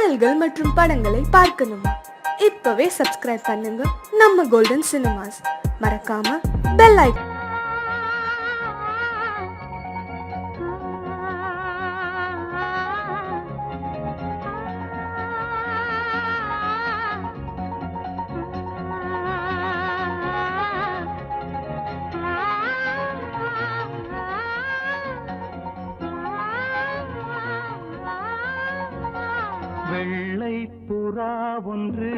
பாடல்கள் மற்றும் படங்களை பார்க்கணுமா? இப்பவே சப்ஸ்கிரைப் பண்ணுங்க நம்ம கோல்டன் சினிமாஸ். மறக்காம பெல் ஐகான். வெள்ளை புறா ஒன்று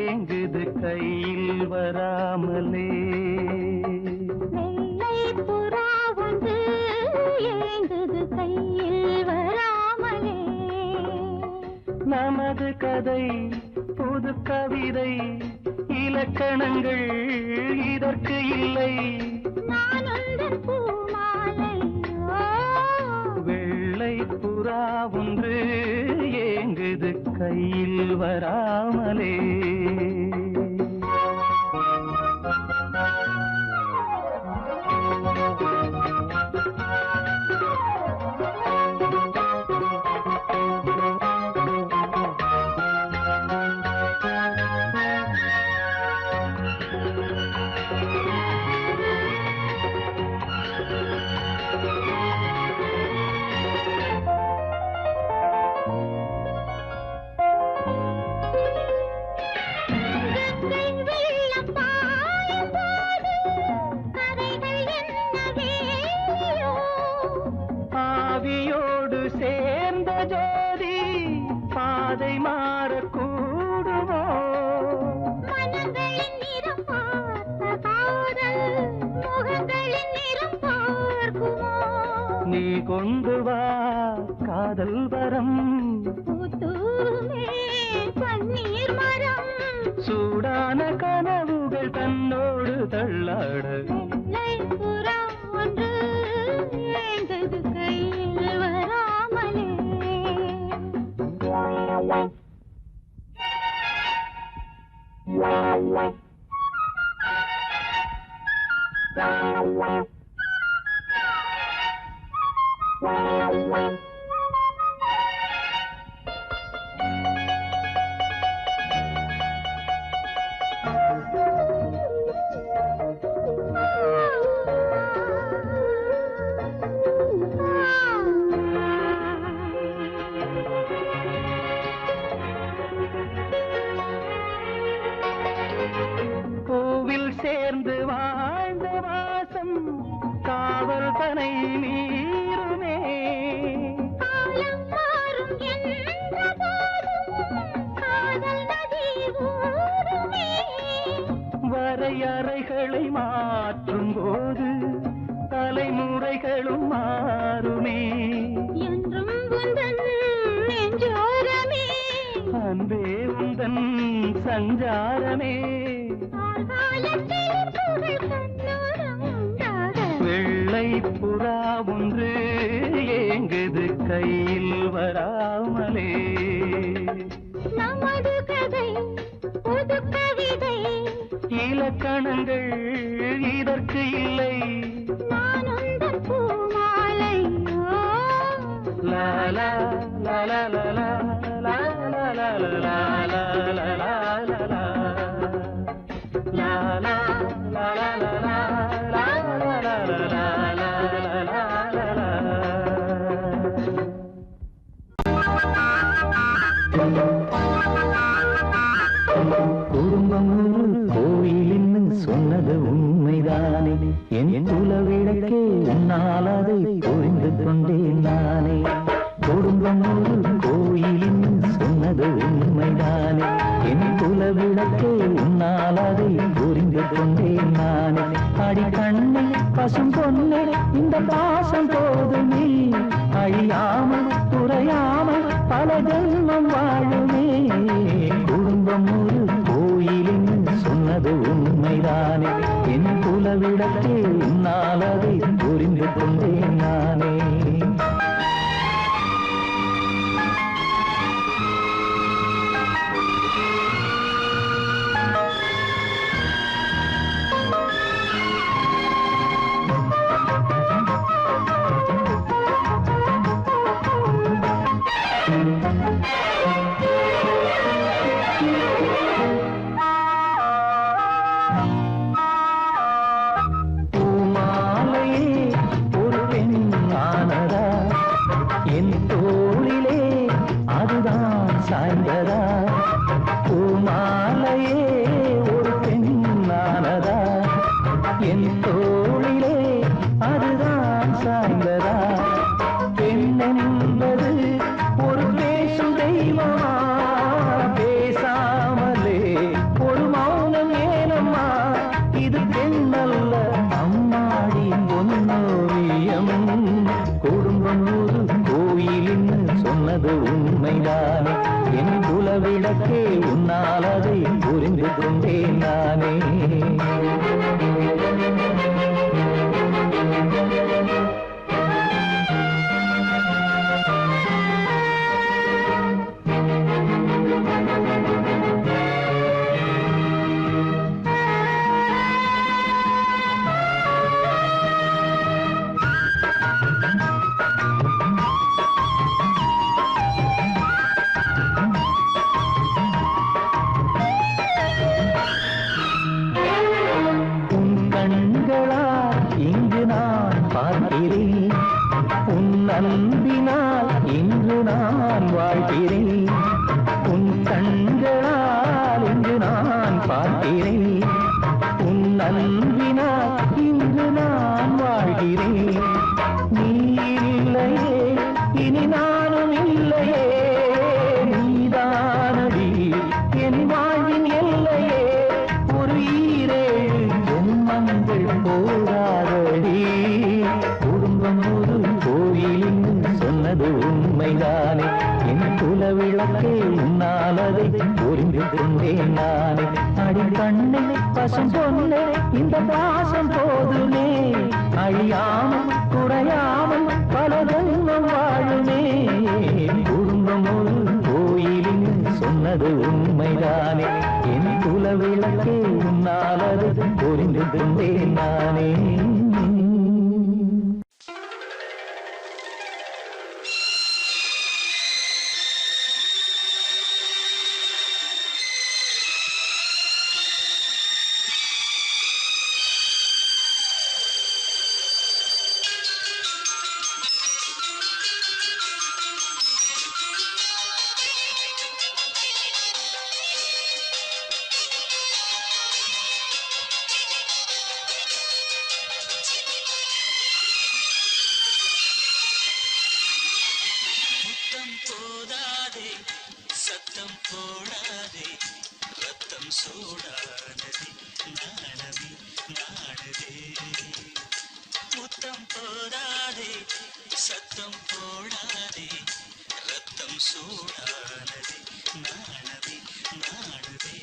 ஏங்குது கையில் வராமலே. வெள்ளை புறா ஒன்று ஏங்குது கையில் வராமலே. நமது கதை புது கவிதை, இலக்கணங்கள் இதற்கு இல்லை. நான் உந்தன் பூமாலை. வெள்ளை புறா ஒன்று ஏங்குது கையில் வராமலே. ஆவியோடு சேர்ந்த ஜோதி பாதை மாறக்கூடுமோ? மனங்களின் நிறம் பார்த்த காதல் முகங்களின் நிறம் பார்க்குமோ? நீ கொண்டு வா காதல் வரம், பூத்தூமே பன்னீர் மரம். சூடான கனவுகள் தன்னோடு தள்ளாட. வெள்ளை புறா ஒன்று ஏங்குது கையில் வராமலே. கோவில் சேர்ந்து வாழ்ந்த வாசம் காவல் தனை மீறுமே. காலம் மாறும் என்ற போதும் காதல் நதி ஊறுமே. வரையறைகளை மாற்றும் போது தலைமுறைகளும் மாறுமே. என்றும் உந்தன் நெஞ்சோரமே. அன்பே உந்தன் சஞ்சாரமே. காலத்தில் புகழ் கண்ணோரம் உண்டாக. வெள்ளை புறா ஒன்று ஏங்குது கையில் வராமலே. நமது கதை புது கவிதை, இலக்கணங்கள் இதற்கு இல்லை. நான் உந்தன் பூமாலை. லா லா லா லா லா லா லா லா லா லா லா லா லா லா லா லா. லா லா லா லா லா லா லா லா லா லா லா லா லா. குடும்பம் ஒரு கோயிலின்னு சொன்னது உண்மைதானே. என் குலவிளக்கே உன்னால் அதை புரிந்து கொண்டேன் நானே. குடும்பம் ஒரு கோயிலின்னு சொன்னது உண்மைதானே. என் குலவிளக்கே உன்னால் அதை புரிந்து கொண்டேன் நானே. அடி கண்ணே பசும் பொன்னே இந்த பாசம் போதுமே. அழியாமல் குறையாமல் பல ஜென்மம் வாழுமே. குடும்பம் ஒரு கோயிலின்னு சொன்னது உண்மைதானே. என் குலவிளக்கே உன்னால் அதை புரிந்து கொண்டேன் நானே. என் குலவிளக்கே உன்னால் அதை புரிந்து கொண்டேன் நானே. உன் அன்பினால் இன்று நான் வாழ்கிறேன். உன் கண்களால் இன்று நான் பார்க்கிறேன். உன் அன்பினால் இன்று நான் வாழ்கிறேன். நீ இல்லையே இனி நானும் இல்லையே, நீதானடி என் வாழ்வின் எல்லையே. ஒரு ஈரேழு ஜென்மங்கள் போராடடி. குடும்பம் ஒரு கோயிலின் சொன்னது உண்மைதானே. என் குலவிளக்கே உன்னால் அதை புரிந்து கொண்டேன் நானே. அடி கண்ணே பசும் பொண்ணே இந்த பாசம் போதுமே, அழியாமல் குறையாமல் பல ஜென்மம் வாழுமே. குடும்பம் ஒரு கோயிலின் சொன்னது உண்மைதானே. என் குலவிளக்கே உன்னால் அதை புரிந்து கொண்டேன் நானே. போதாதே சத்தம் போடாதே, ரத்தம் சூடானதே நாணமே நாணதே. முத்தம் போதாதே சத்தம் போடாதே, ரத்தம் சூடானதே நாணமே நாணதே.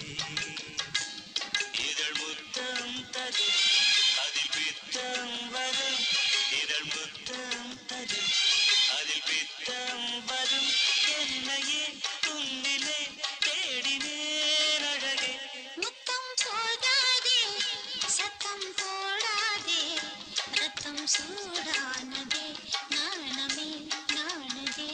இதழ் முத்தம் தரும் அதில் பித்தம் வரும், இதழ் முத்தம் தரும் அதில் பித்தம் வரும். என்னையே உன்னிலே தேடினேன் அழகே. முத்தம் போடாதே சத்தம் போடாதே, ரத்தம் சூடானதே நாணமே நாணதே.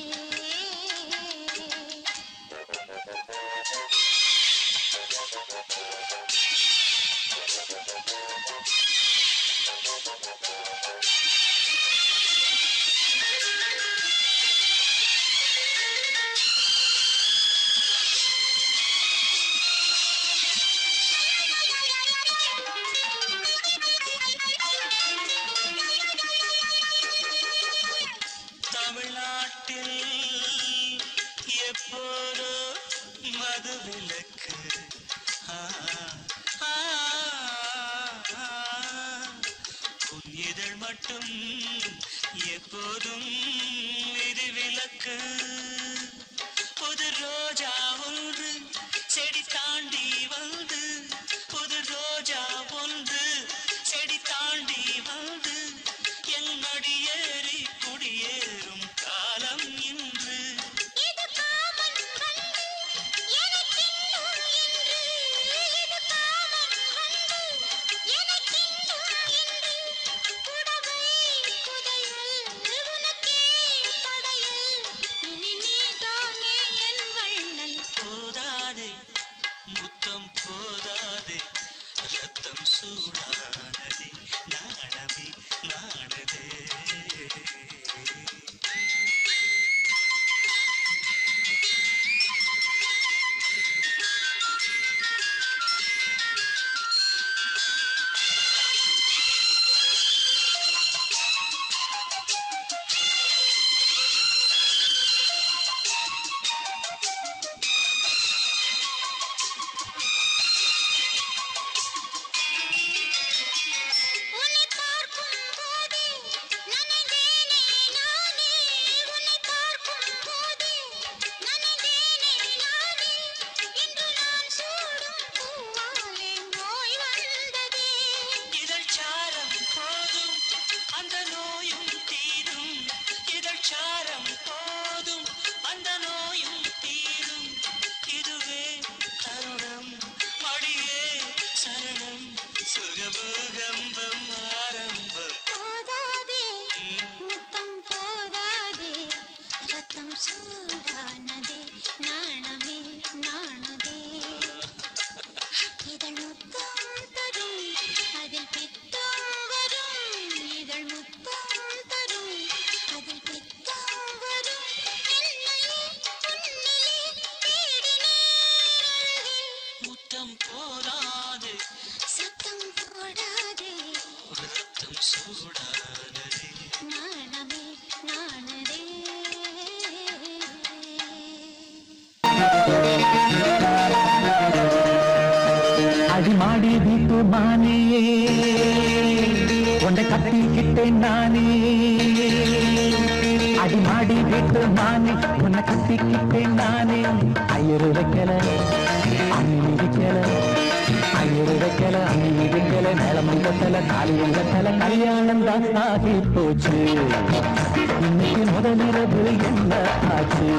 தமிழ்நாட்டில் எப்போதோ மதுவிலக்கு, உன் இதழ் மட்டும் எப்போதும் விதிவிலக்கு. புது ரோஜா ஒன்று செடி தாண்டி வந்து, புது ரோஜா ஒன்று செடி தாண்டி வந்து என் மடியேறி குடியேறும் காலம் இன்று. இது காமன் வந்து எனக்கின்னும் என்று, இது காமன் வந்து எனக்கின்னும் என்று. புடவை புதையல் உனக்கே படையல், இனி நீ சூடானதே நாணமே நாணதே அடிமாடி வீட்டு மானே உன்னை கட்டிக்கிட்டேன் நானே அடிமாடி வீட்டு மானே உன்னை கட்டிக்கிட்டேன் நானே ஐயரு வைக்கல அம்மி வைக்கல ஐயரு வைக்கல அம்மி வைக்கல மேளம் கட்டல தாலியம் கட்டல கல்யாணம் தான் ஆகி போச்சு இன்னைக்கு முதலிரவு என்ன ஆச்சு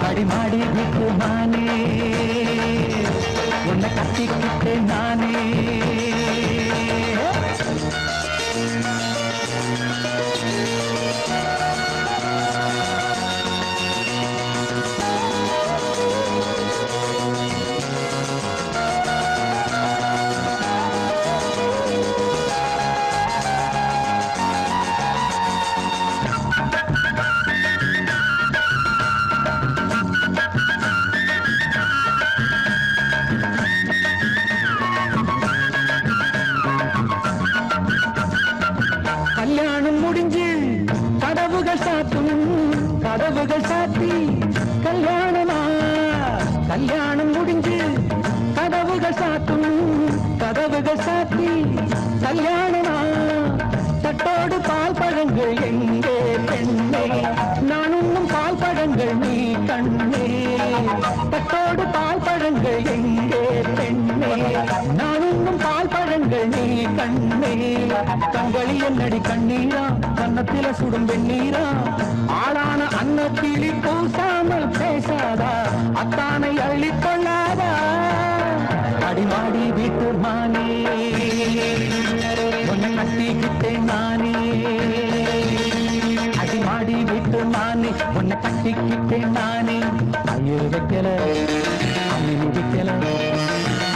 அடிமாடி வீட்டு மானே உன்னை கட்டிக்கிட்டேன் நானே கல்யாணம் முடிஞ்சு கதவுகள் சாத்தும் கதவுகள் சாத்தி கல்யாணமா கல்யாணம் முடிஞ்சு கதவுகள் சாத்தும் கதவுகள் சாத்தி கல்யாணமா தட்டோடு பால் பழங்கள் எங்கே பெண்ணே நான் உண்ணும் பால் பழங்கள் நீ கண்ணே தட்டோடு பால் பழங்கள் எங்கே பெண்ணே நான் உண்ணும் பால் பழங்கள் நீ கண்ணே கண்களி என்னடி கண்ணீரா கன்னத்தில சுடும் வெண்ணீரா ஆளான அன்னத்திலி பூசாமல் பேசாதா அத்தானை அள்ளிக் கொள்ளாதா அடிமாடி வீட்டு மானே உன்னை கட்டிக்கிட்டேன் நானே அடிமாடி வீட்டு மானே உன்னை கட்டிக்கிட்டேன் நானே ஐயரு வைக்கல அம்மி வைக்கல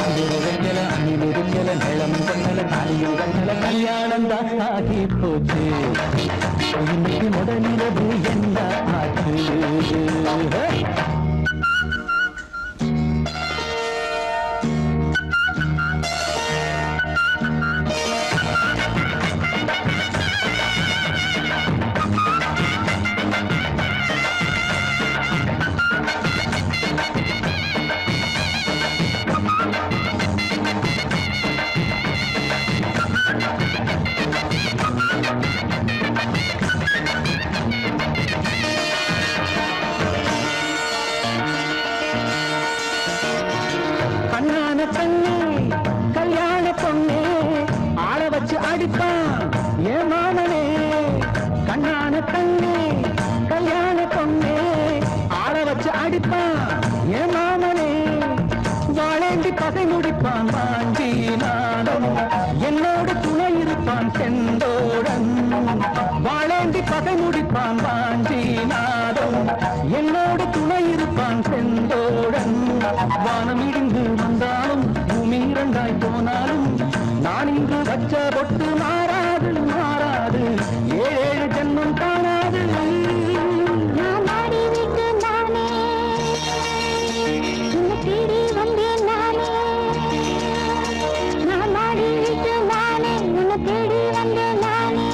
ஐயரு வைக்கல அம்மி வைக்கல மேளம் கண்ணல தாலியும் கண்ணல கல்யாணம் தான் ஆகி போச்சு இன்னைக்கு முதலிரவு என்ன ஆச்சு கண்ணான கண்ணே கல்யாண பொண்ணே ஆள வச்சு அடிப்பான் ஏன் மாமனே கண்ணான கண்ணே கல்யாண பொண்ணே ஆள வச்சு அடிப்பான் ஏன் மாமனே வாழேண்டி பகை முடிப்பான் வாஞ்சி நாடம் என்னோடு துணை இருப்பான் செந்தோடன் வாழேண்டி பகை முடிப்பான் வாஞ்சி நாடம் என்னோடு துணை இருப்பான் செந்தோடன் வானம் இடிந்து வந்தாலும் பூமி இரண்டாய் போனாலும் நான் இங்கு வச்ச பொட்டு மாறாது மாறாது ஏழு ஜென்மம் காணாது நான் மாடி விட்டு நானே உன்னை தேடி வந்தேன் நானே நான் மாடி விட்டு நானே உன்னை தேடி வந்தேன் நானே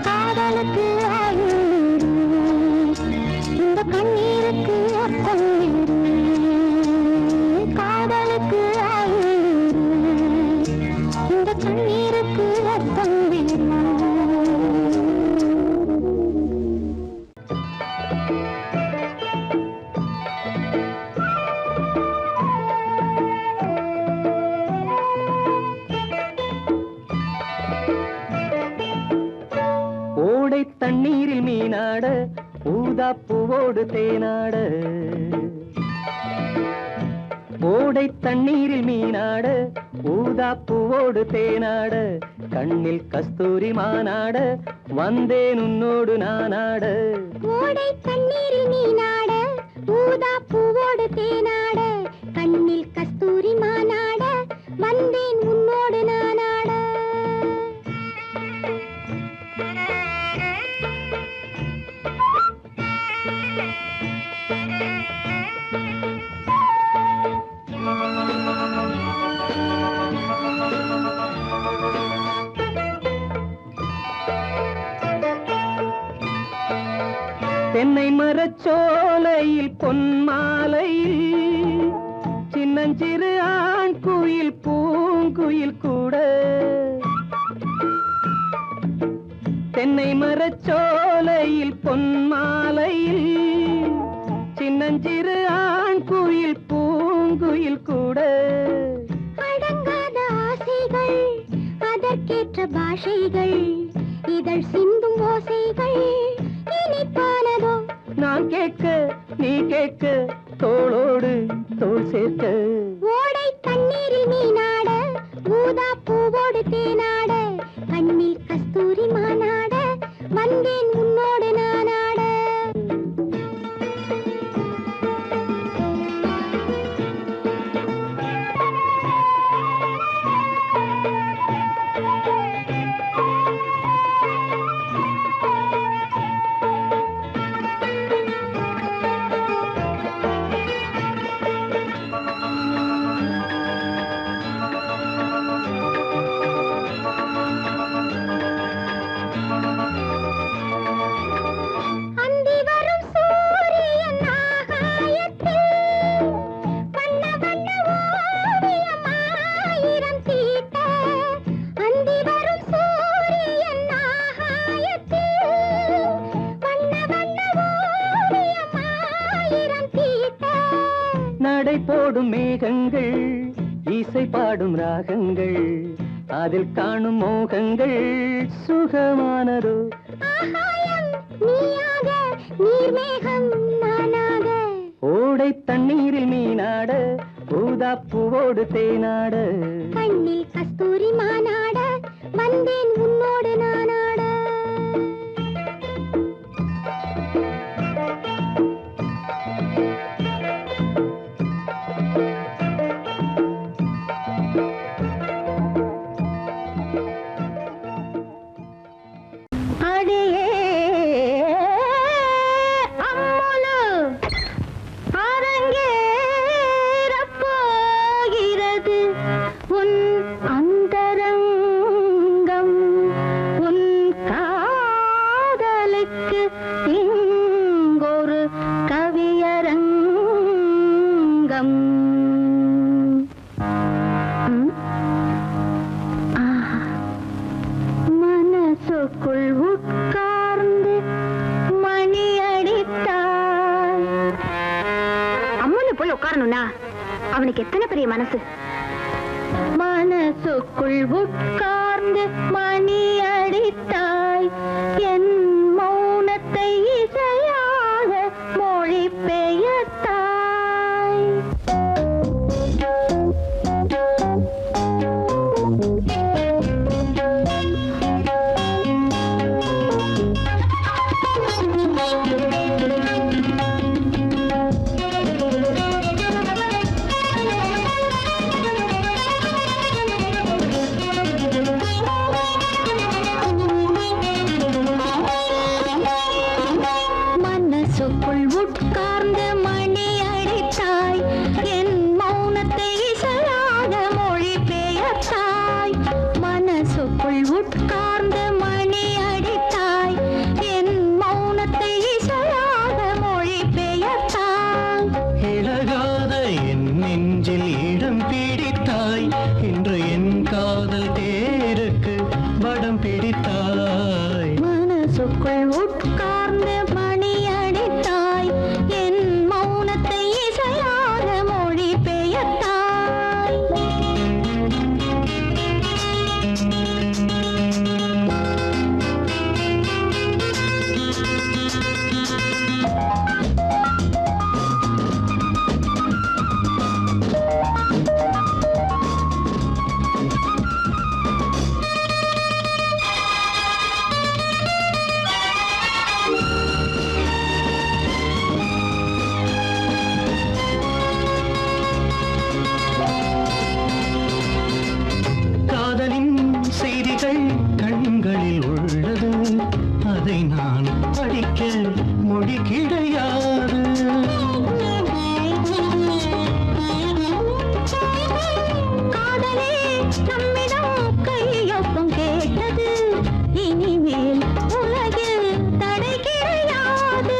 காதலுக்கு இந்த கண்ணீருக்கு அர்த்தம் காதலுக்கு இந்த கண்ணீருக்கு அர்த்தம் ஓடை தண்ணீரில் மீனாட ஊதா பூவோடு தேனாட ஓடை தண்ணீரில் மீனாட ஊதா பூவோடு தேனாட கண்ணில் கஸ்தூரி மானாட வந்தேன் உன்னோடு நானாட ஓடை தண்ணீரில் நீனாட ஊதா பூவோடு தேனாட கண்ணில் கஸ்தூரி மானாட வந்தேன் உன்னோடு நானாட தென்னை மரச்சோலையில் பொன்மாலையில் சின்னஞ்சிறு ஆண் குயில் பூங்குயில் கூட தென்னை மரச்சோலையில் பொன்மாலையில் சின்னஞ்சிறு ஆண் குயில் பூங்குயில் கூட அடங்காத ஆசைகள் அதற்கேற்ற பாஷைகள் இதழ் சிந்தும் ஓசைகள் இனிப்பானதோ நான் கேட்க நீ கேட்க தோளோடு தோள் சேர்க்க ஓடை தண்ணீரில் மீனாட ஊதா பூவோடு தேனாட கண்ணில் கஸ்தூரி மானாட வந்தேன் உன்னோடு நானாட நடை போடும் மேகங்கள் இசை பாடும் ராகங்கள் அதில் காணும் மோகங்கள் சுகமானதோ ஓடை தண்ணீரில் மீனாட ஊதா பூவோடு தேனாட கண்ணில் கஸ்தூரி மானாட வந்தேன் உன்னோடு நானாட அவனுக்கு எத்தனை பெரிய மனசு மனசுக்குள் உட்கார்ந்து மணி அடித்தாய் என் மௌனத்தை இசையாக மொழி பெயர்த்தாய் இனிமேல் உலகில் தடை கிடையாது.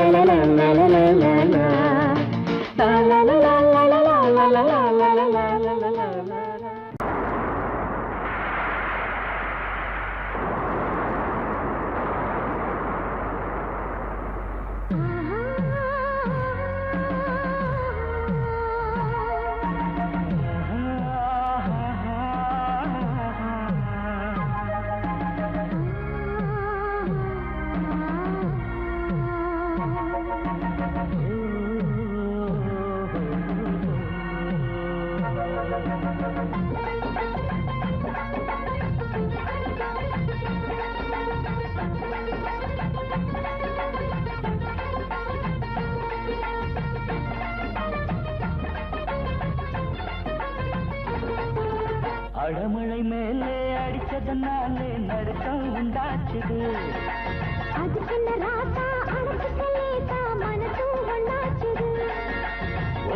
அடமழை மேலே அடிச்சதனாலே நடுக்கம் உண்டாச்சுது.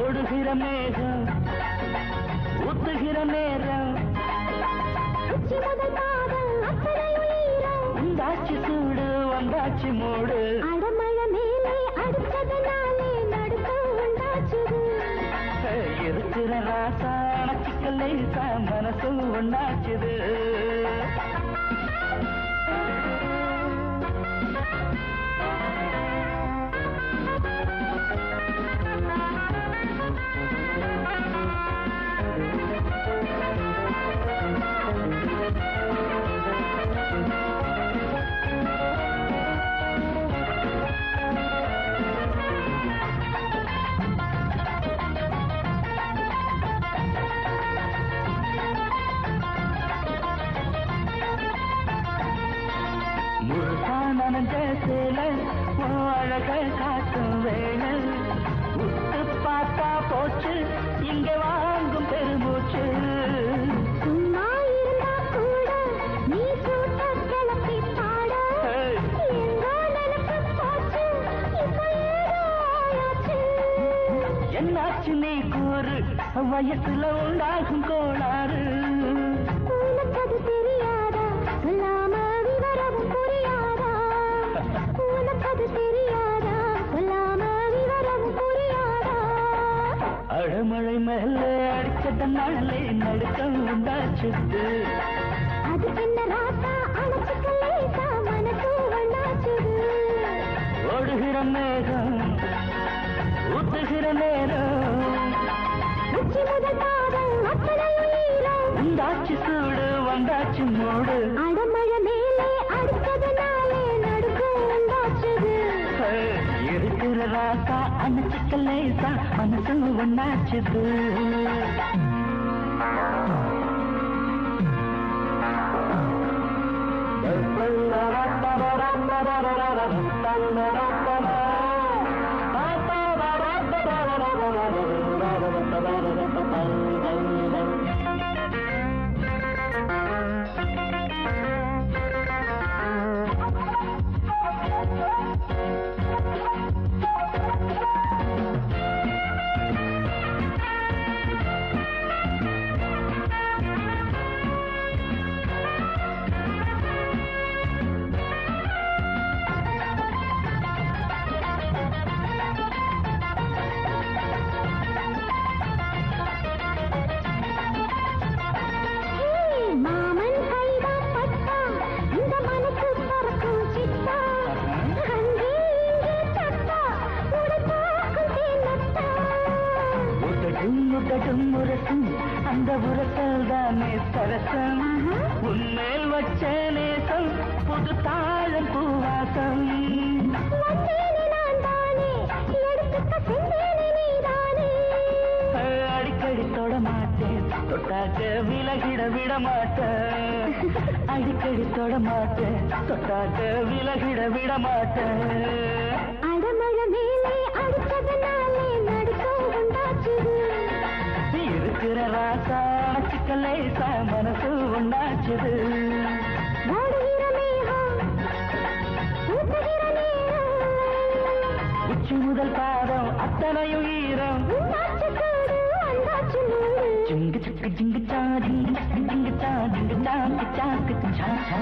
ஓடுகிற மேகம் ஊத்துகிற நேரம் உண்டாச்சு சூடு வந்தாச்சு மூடு. அடமழை மேலே அடிச்சதனாலே நடுக்கம் உண்டாச்சுது. இருக்கிற ராசா அணைச்சிக்கலை மனசு ஒண்ணாச்சுது. நனஞ்ச சேல அழக காட்டும் வேலை உத்து பார்த்தா போச்சு இங்க வாங்கும் பெருமூச்சு. சும்மா இருந்தா கூட நீ சூட்ட கிளப்பி பாட எங்கோ நினைப்பு போச்சு இப்ப ஏதோ ஆயாச்சு. என்னாச்சு நீ கூறு வயசுல உண்டாகும் கோளாறு. உனக்கு அது தெரியாதா சொல்லாம விவரமும் புரியாதா. உனக்கு அது தெரியாதா சொல்லாம விவரமும் புரியாதா. அடமழை மேல அடிச்சதனாலே நடுக்கம் உண்டாச்சுது. அது சின்ன ராசா அணைச்சுக்கலேசா மனசு ஒண்ணாச்சுது. ஓடுகிற மேகம் ஊத்துகிற நேரம் உச்சி முதல் பாதம் அத்தனையும் ஈரம் உண்டாச்சு சூடு வந்தாச்சு மூடு. அடமழை மேலே அடிச்சதனாலே நடுக்கம் உண்டாச்சுது. இருக்கிற ராசா அணைச்சிக்கலேசா மனசு ஒண்ணாச்சுது. மாமன் கைதான் பட்டா இந்த மனசு பறக்கும் சிட்டா. அங்கே இங்கே தட்டா உடைப்பாக்கும் தேனட்டா. உதடும் முரசும் அந்த உரசல் தானே சரசம். உன்மேல் வச்ச நேசம் புது தாழம் பூவாசம். வந்தேனே நான் தானே எடுத்துக்க சென்றேனே நீதானே. அடிக்கடி தொட மாட்டேன் தொட்டாக்க விலகிட விட மாட்டேன். அடிக்கடி தொட மாட்டேன் தொட்டாக்க விலகிட விட மாட்டேன். அடமழை மேலே அடிச்சதனாலே நடுக்கம் உண்டாச்சுது. இருக்கிற ராசா அணைச்சிக்கலேசா மனசு ஒண்ணாச்சுது. ஓடுகிற மேகம் ஊத்துகிற நேரம் உச்சி முதல் பாதம் அத்தனையும் ஈரம் உண்டாச்சு சூடு வந்தாச்சு மூடு. ஜிங்கு சிக்கு ஜிங்கு சா ஜிங்கு சிக்கு ஜிங்கு சா ஜிங்கு சாக்கு சாக்கு சா சா.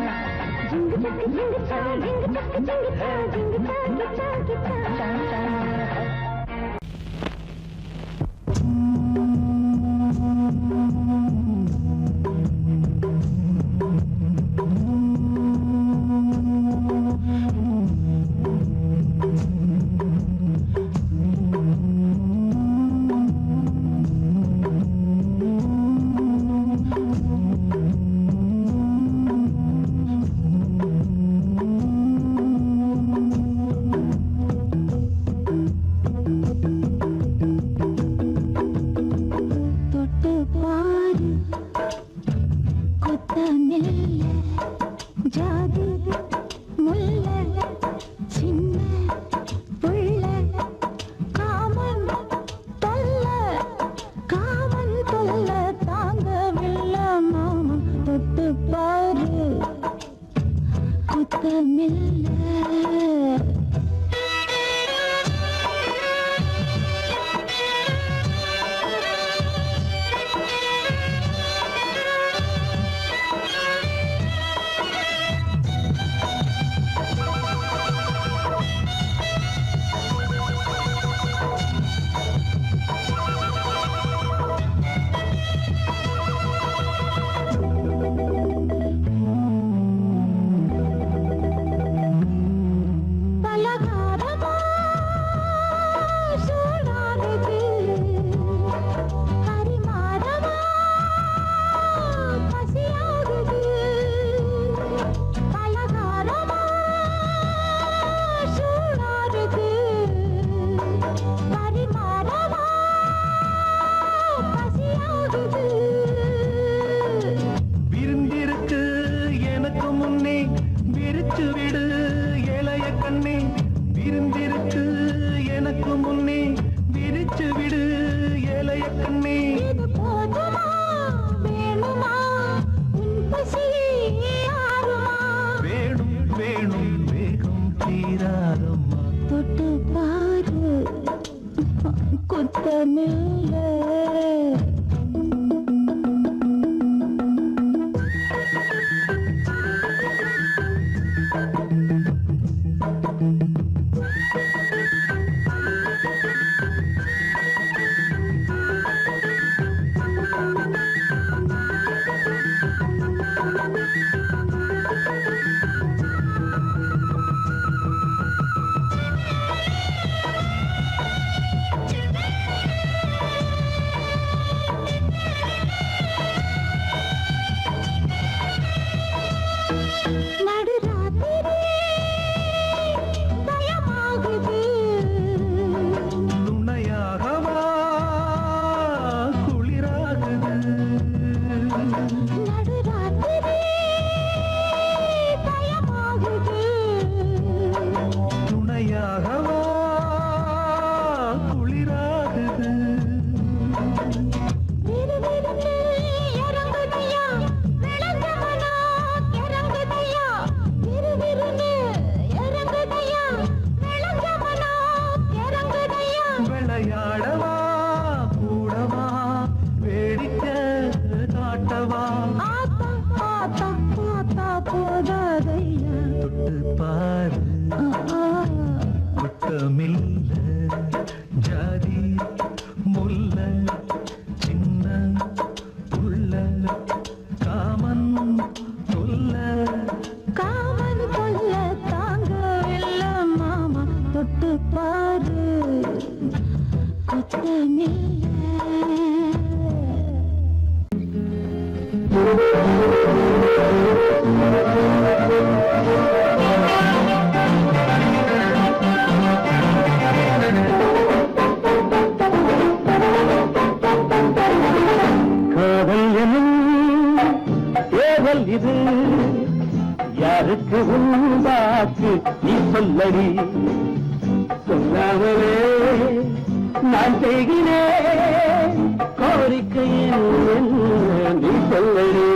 இது யாருக்கு உண்டாச்சு நீ சொல்லடி சொல்லாமலே நான் செய்கிறேன் கோரிக்கை நீ சொல்லடி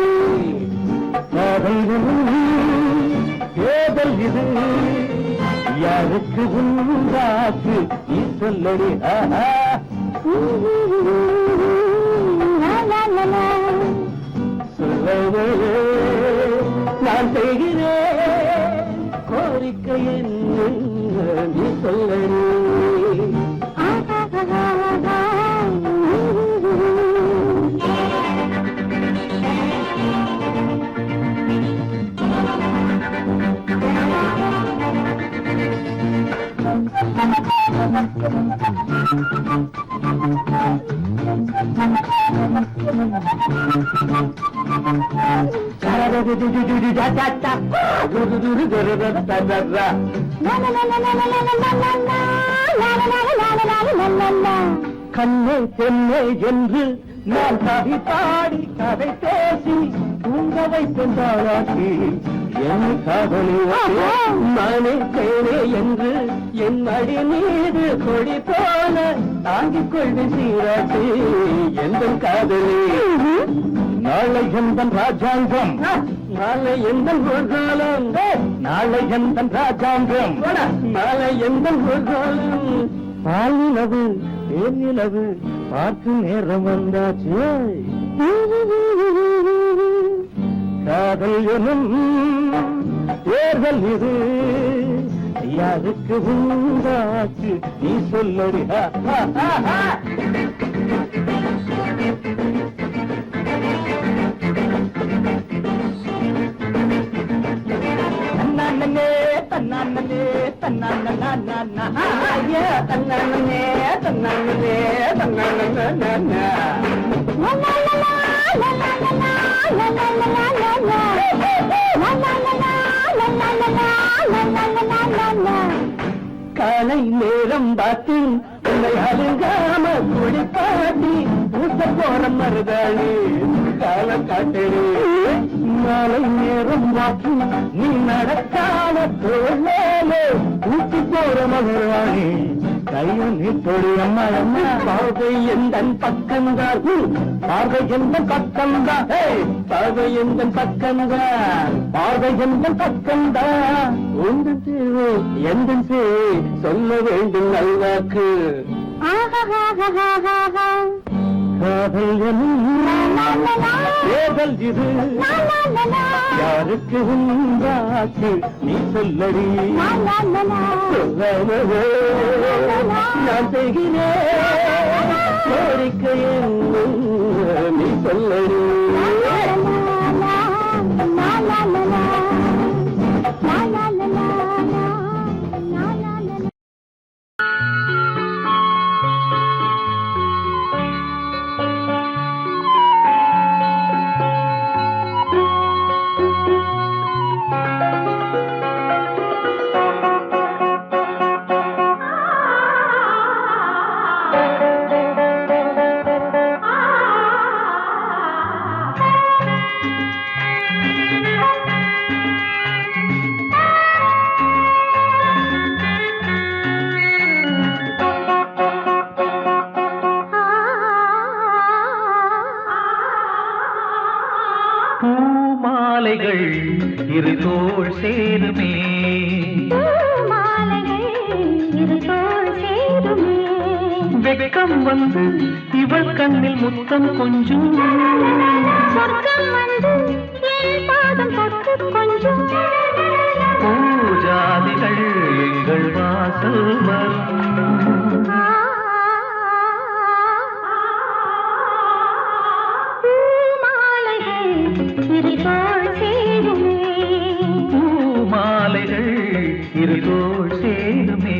ஏதல் இது யாருக்கு உண்டாச்சு நீ சொல்லடி சொல்லவே நான் செய்கிறேன் என்ன நீ சொல்லடி. கண்ணே பொன்னே என்று நான் கவி பாடி கதை பேசி தூங்க வைத்தாளாக்கி என் காதலி நானே தேனே என்று என் மடி மீது கொடி போல தாங்கிக் கொள்வி சீராட்டி எந்த காதலி. நாளை எந்தன் ராஜாங்கம் நாளை எந்தன் காலம் நாளை எந்தன் ராஜாங்கம் நாளை எந்தன் காலம். பாலினவு தேனிலவு பார்க்கும் நேரம் வந்தாச்சு. காதல் எனும் தேர்தல் இது யாருக்கு உண்டாச்சு நீ சொல்லடி. தன்னானே தன்னானே தன்னானே தன்னானே தன்னானே தன்னானே. காலை நேரம் பார்த்து உன்னை அழுங்காம குடிப்பாட்டி ஊட்ட போற மருதாணி கால காட்டடி. மாலை நேரம் பார்த்து நீ நடக்காம தோலே ஊட்டி போற மருதாணி கையில் நீ தொடி. அம்மா அம்மா பார்வை எந்தன் பக்கம்தான் பார்வை எந்தன் பக்கம்தான் பார்வை எந்தன் பக்கம்தான் பார்வை எந்தன் பக்கம்தான். உந்தன் சேவை எந்தன் சேவை சொல்ல வேண்டும் நல்வாக்கு. காதல் எனும் தேர்தல் இது யாருக்கு உண்டாச்சு நீ சொல்லடி. நான் செய்கிறேன் கோரிக்கை நீ சொல்லடி. பூமாலைகள் இரு தோள் சேருமே வெட்கம் வந்து இவள் கண்ணில் முத்தம் கொஞ்சம் பூஜாதிகள் எங்கள் வாசல் வரும். பூமாலைகள் இரு தோள் சேருமே.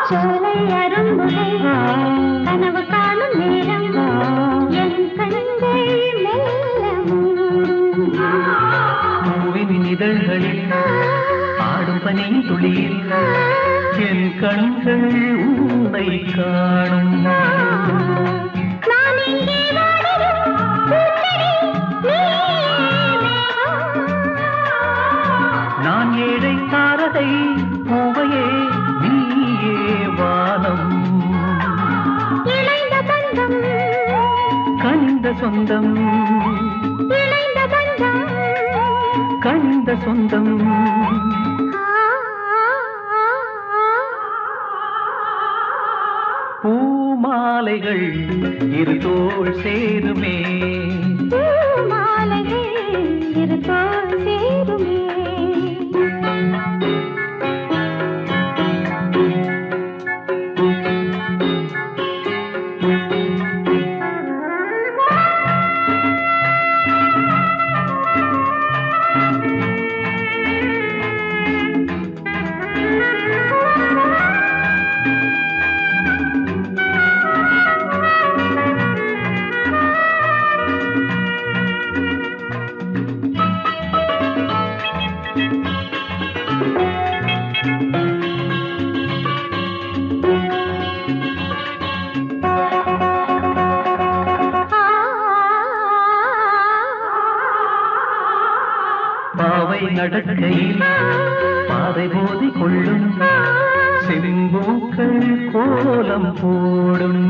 சோலை அரும்புகை கனவு காணும் நேரம் என் கண்கள் மெல்ல மூடும். பூவின் இதழ்களில் ஆடும் பனி துளியில் என் கண்கள் உன்னை காணும். நான் இங்கே வாழும் பூச்செடி ஏழை தாரகை பூவையே நீயே வானம். இணைந்த பந்தம் கனிந்த சொந்தம் இணைந்த பந்தம் கனிந்த சொந்தம். பூமாலைகள் இரு தோள் சேருமே. பூமாலைகள் இரு தோள் சேருமே. பாவை நடக்கையில் பாதை போதி கொள்ளும் செம்பூக்கள் கோலம் போடும்.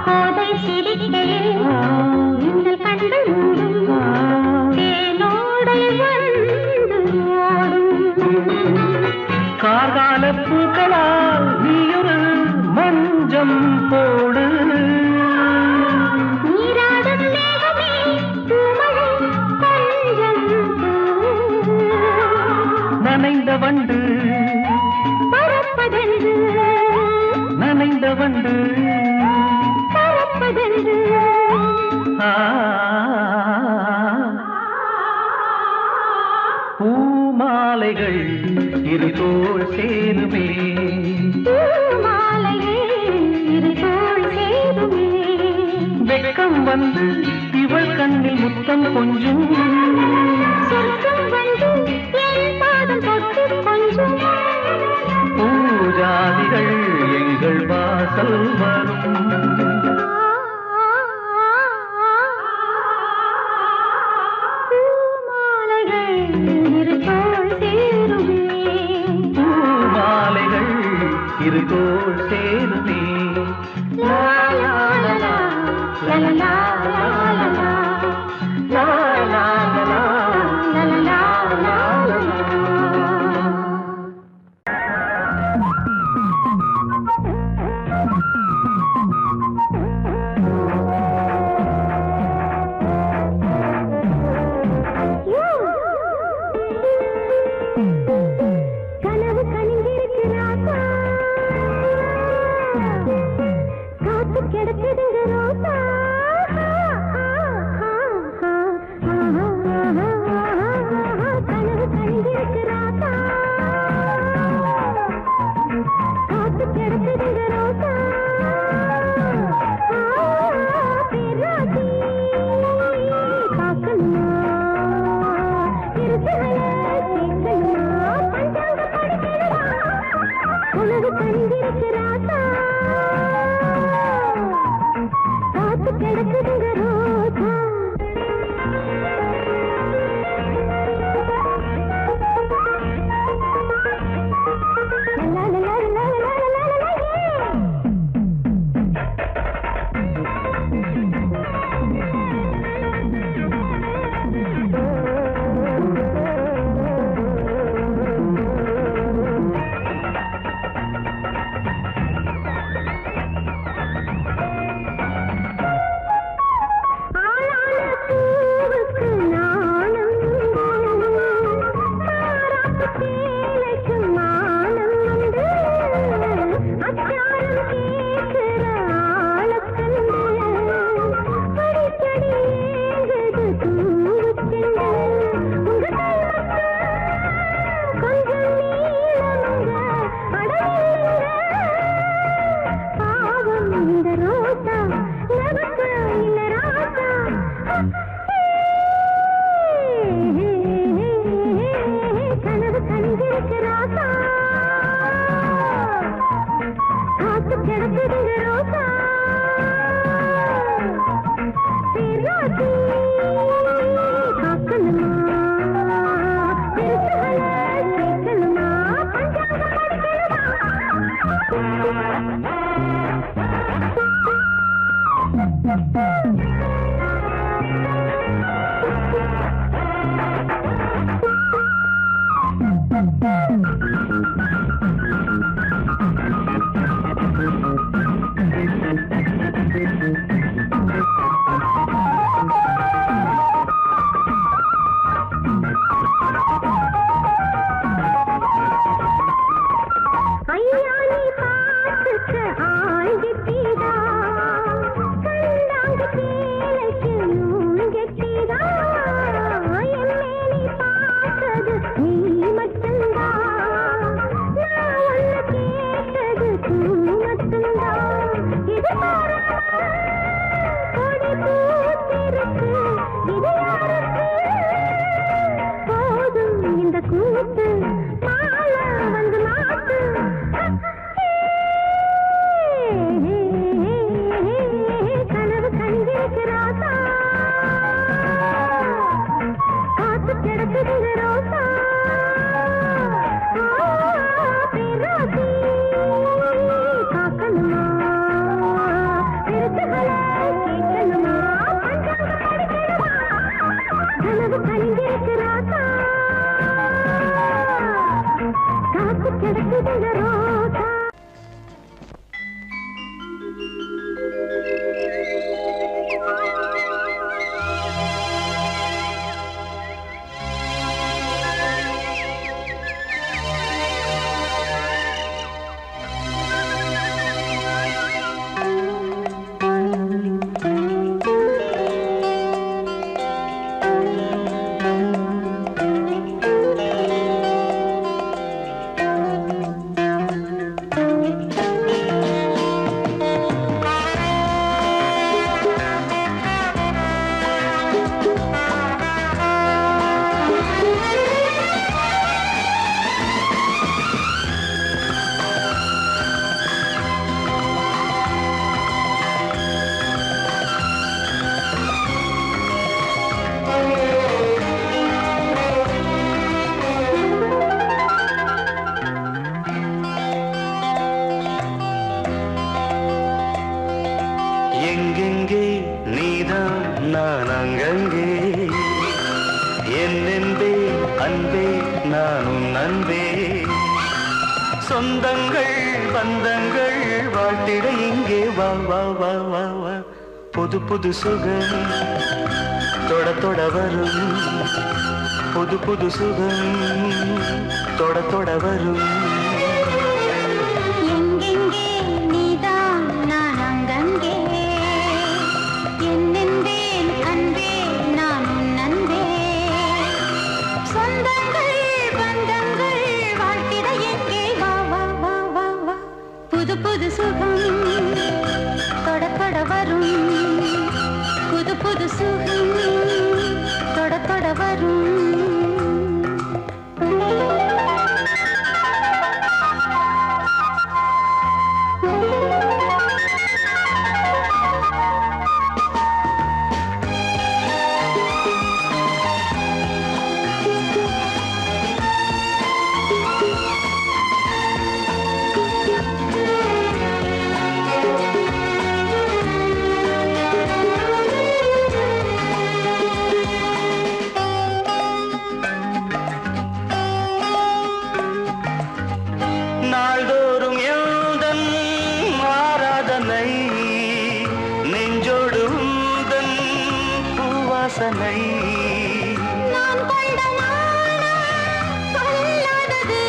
கோதை சிரிக்கையில் இந்த கண்கள் மூடும் தேனோடை வந்து ஓடும். கார்கால பூக்களால் நீயொரு மஞ்சம் போடு. நீராடும் மேகமே தூமழை கொஞ்சம் நனைந்த வண்டு பறப்பதென்று நனைந்த வண்டு பறப்பதென்று. பூமாலைகள் இரு தோள் சேருமே. பூமாலைகள் இரு தோள் சேருமே. வெட்கம் வந்து இவள் கண்ணில் முத்தம் கொஞ்சம். சொர்க்கம் வந்து என் பாதம் தொட்டு கொஞ்சம். பூஜாதிகள் எங்கள் வாசல் வரும். பூமாலைகள் இரு தோள் சேருமே. பூமாலைகள் இரு தோள் சேருமே. லா லா லா லா லா லா லா லா லா லா லா லா லா. லா லா லா லா லா. கனவு கனிந்திருக்கு ராசா, காத்து கிடக்குதுங்க ரோசா. நிறுத்து மாலை வந்து மாத்து கனவு கண்டிருக்கிறாசா காத்து கிடக்குதுங்க ரோசா பேராசி காக்கணுமா திருச்சுகளை கேட்கணுமா பஞ்சாங்க படிக்கணுமா கனவு கண்டிருக்கிறாசா காத்து கிடக்குதுங்க ரோசா எங்கெங்கே நீதான் நான் அங்கங்கே என்னென்பே அன்பே நான் உன் அன்பே சொந்தங்கள் பந்தங்கள் வாழ்த்திட இங்கே வா வா வா வா வா புது புது சுகம் தொட தொட வரும் புது புது சுகம் தொட தொட வரும் எங்கெங்கே நீதான் நான் அங்கங்கே என்னென்பேன் அன்பே நான் உன் அன்பே சொந்தங்கள் பந்தங்கள் வாழ்த்திட எங்கே வா வா வா வா வா புது புது சுகம் தொட தொட வரும் புது புது சுகம் தொட தொட வரும் நாள்தோறும் எந்தன் ஆராதனை நெஞ்சோடு உந்தன் பூவாசனை நான் கொண்ட நாணம் கொள்ளாதது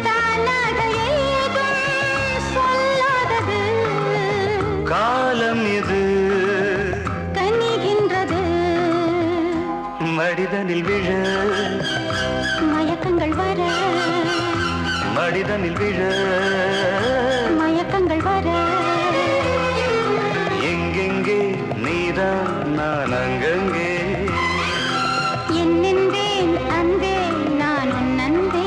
தானாக ஏதும் சொல்லாதது காலம் இது கனிகின்றது மடிதனில் விழ மயக்கங்கள் வர மடிதனில் விழ மயக்கங்கள் வர எங்கெங்கே நீதான் நான் அங்கங்கே என்னென்பேன் அன்பே நான் உன் அன்பே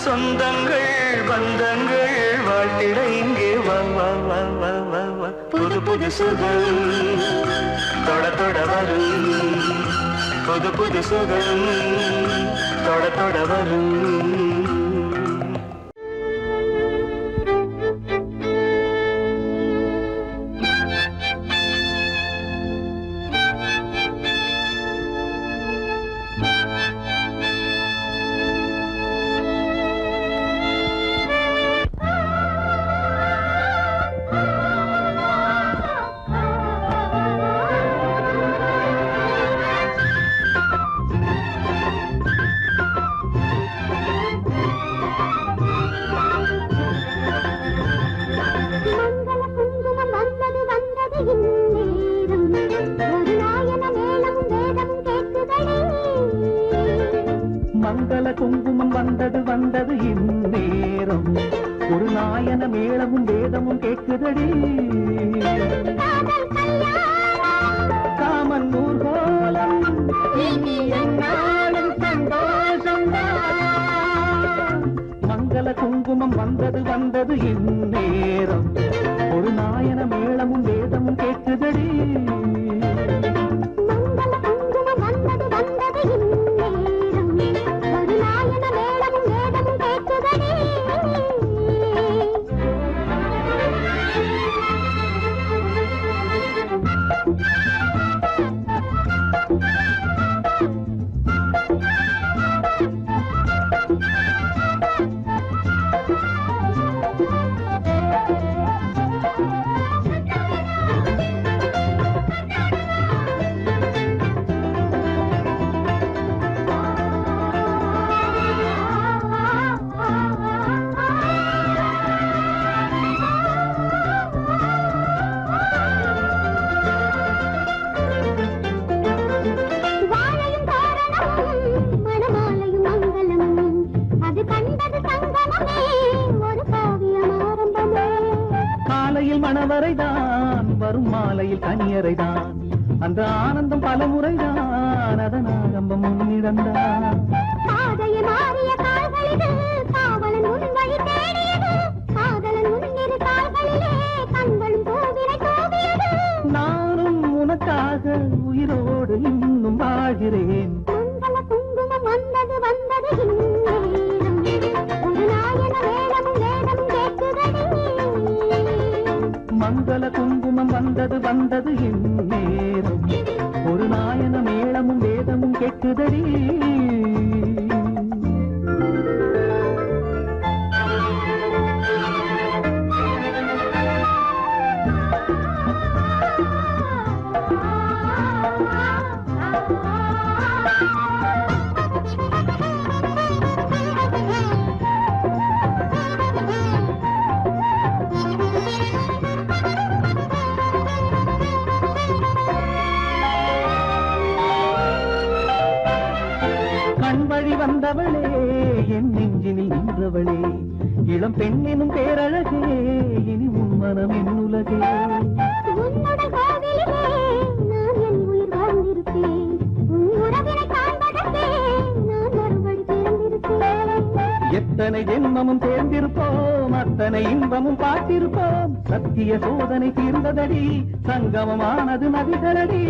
சொந்தங்கள் பந்தங்கள் வாழ்த்திட இங்கே வா வா வா வா வா வா புது புது சுகம் தொட தொட வரும் புது புது சுகம் தொட தொட வரும் மங்கள குங்குமம் வந்தது வந்தது இந்நேரம் ஒரு நாயன மேளமும் வேதமும் கேட்குதடி காமன் ஊர்கோலம் என்னாலும் சந்தோஷம் குங்குமம் வந்தது வந்தது இந்நேரம் ஒரு நாயன மேளமும் வேதமும் கேட்குதடி மங்கள குங்குமம் வந்தது வந்தது இந்நேரம் ஒரு நாயன மேளமும் வேதமும் கேட்குதடி மணவரைதான் வரும் மாலையில் கனியரைதான் அந்த ஆனந்தம் பல முறைதான் அதன் ஆரம்பம் முன்னிடந்தான் பாதையை மாறிய கால்களில் காவலன் உன் வழி தேடியது காதலன் உன்னிரு கால்களிலே கண்களும் பூவினை தூவியது நானும் உனக்காக உயிரோடு இன்னும் வாழ்கிறேன் மங்கள குங்குமம் வந்தது வந்தது இந்நேரம் ஒரு நாயன வேதமும் வேதமும் கேட்குதடி மங்கள குங்குமம் வந்தது வந்தது இந்நேரம் ஒரு நாயன மேளமும் வேதமும் கேட்குதடி கண்வழி வந்தவளே என் நெஞ்சினில் நின்றவளே இளம் பெண்ணினும் பேரழகே இனி உன் மனம் என் உலகே உன்னுடன் கோவிலிலே நான் என் உயிர் வாழ்ந்திருப்பேன் உன் உறவினை காண்பதற்கே நான் மறுபடி பிறந்திருப்பேன் எத்தனை ஜென்மமும் தேர்ந்திருப்போம் அத்தனை இன்பமும் பார்த்திருப்போம் சத்திய சோதனை தீர்ந்ததடி சங்கமமானது நதிகளடி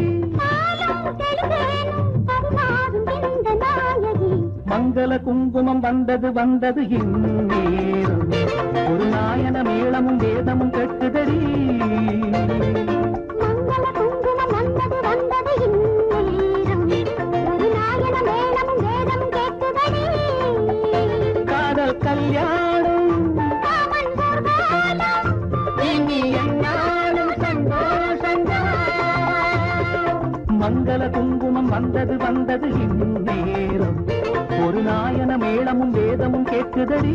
மங்கள குங்குமம் வந்தது வந்தது இந்நேரம் ஒரு நாயன மேளமும் வேதமும் கேட்குதடி மங்கள குங்குமம் வந்தது வந்தது இந்நேரம் ஒரு நாயன மேளமும் வேதமும் கேட்குதடி காதல் கல்யாணம் காமன் ஊர்வலம் இனி என்னாலும் சந்தோஷங்கள் மங்கள குங்குமம் வந்தது வந்தது இந்நேரம் ஒரு நாயன மேளமும் வேதமும் கேட்குதடி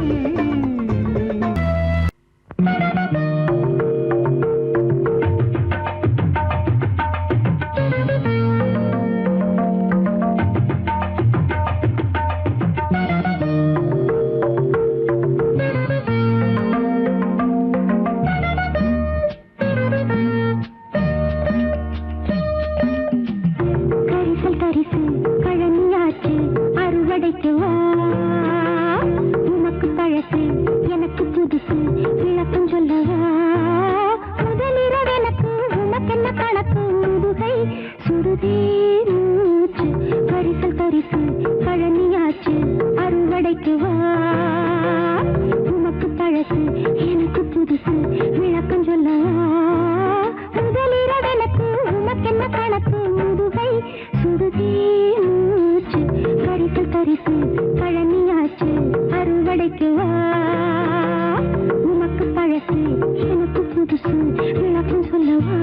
கரிசல் கரிசு கழனியாச்சு அறுவடைக்கு வா உனக்கு பழசு எனக்கு புதுசு விளக்கம் சொல்லவா முதலிரவு எனக்கு உனக்கென்ன கணக்கு முதுகை சுடுதே மூச்சு கரிசல் கரிசு கழனியாச்சு அறுவடைக்கு வா உனக்கு பழசு எனக்கு புதுசு விளக்கம் சொல்லவா முதலிரவு எனக்கு உனக்கென்ன கணக்கு முதுகை சுடுதே மூச்சு கரிசல் கரிசு கழனியாச்சு அறுவடைக்கு வா உனக்கு பழசு எனக்கு புதுசு விளக்கம் சொல்லவா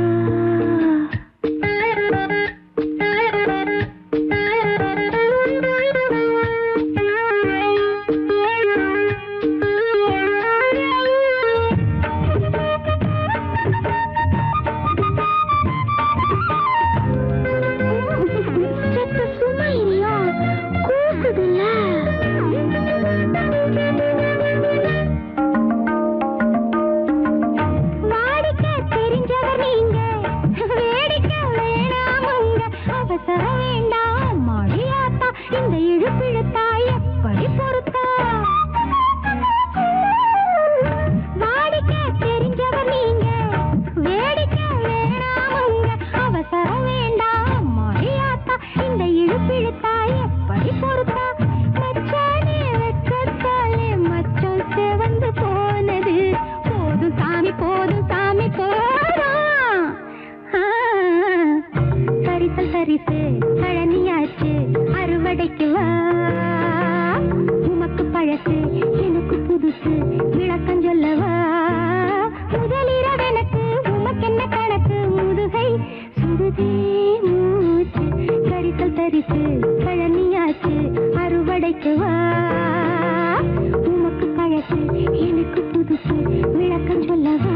இந்த இழுப்பிழுத்தா எப்படி பொறுத்தா அறுவடைக்கு வா உமக்கு பழசு எனக்கு புதுசு விளக்கம் சொல்லவா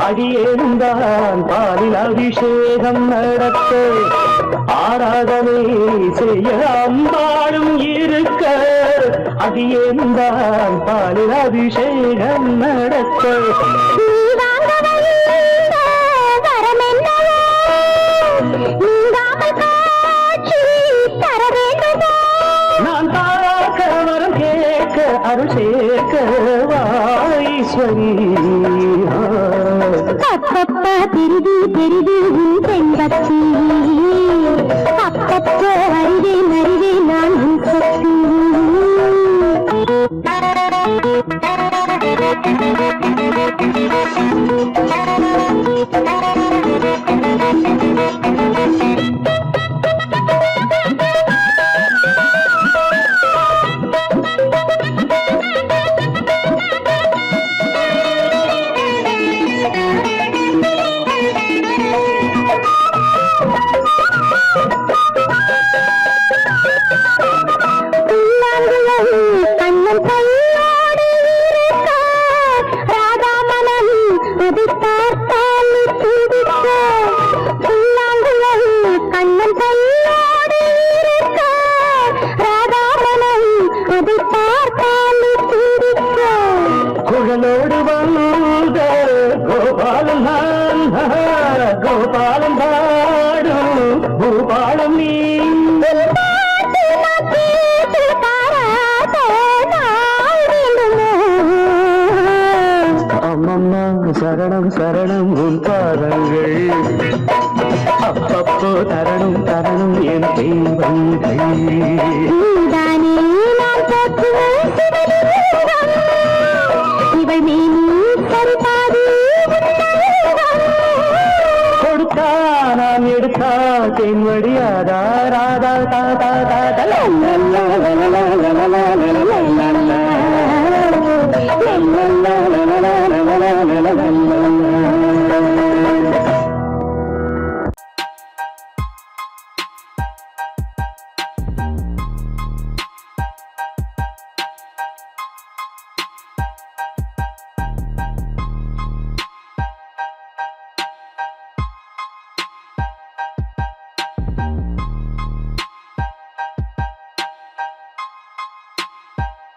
அடியேந்தான் பாலில் அபிஷேகம் நடத்த ஆராதனை செய்ய அம்பாளும் இருக்க அடியேந்தான் பாலில் அபிஷேகம் நடத்த நான் பார்க்க வரம் கேட்க அருள் சேர்க்க வாஈஸ்வரி அப்பப்பா பெரிது பெரிது உன் பெண்பக்தி அப்பப்போ அறிவேன் அறிவேன் நான் உன் சக்தி கண்ணன் கையோடு ராதா மனம் கோபாலம் நான் கோபாலம் பாடும் பூபாலம் நீ அம்மம்மா சரணம் சரணம் உன் பாதங்கள் அப்பப்போ தரணும் தரணும் என் தெய்வங்கள் கொடுத்தா நான் எடுத்தா தென்வடியாதா ராதா தாதா தாதா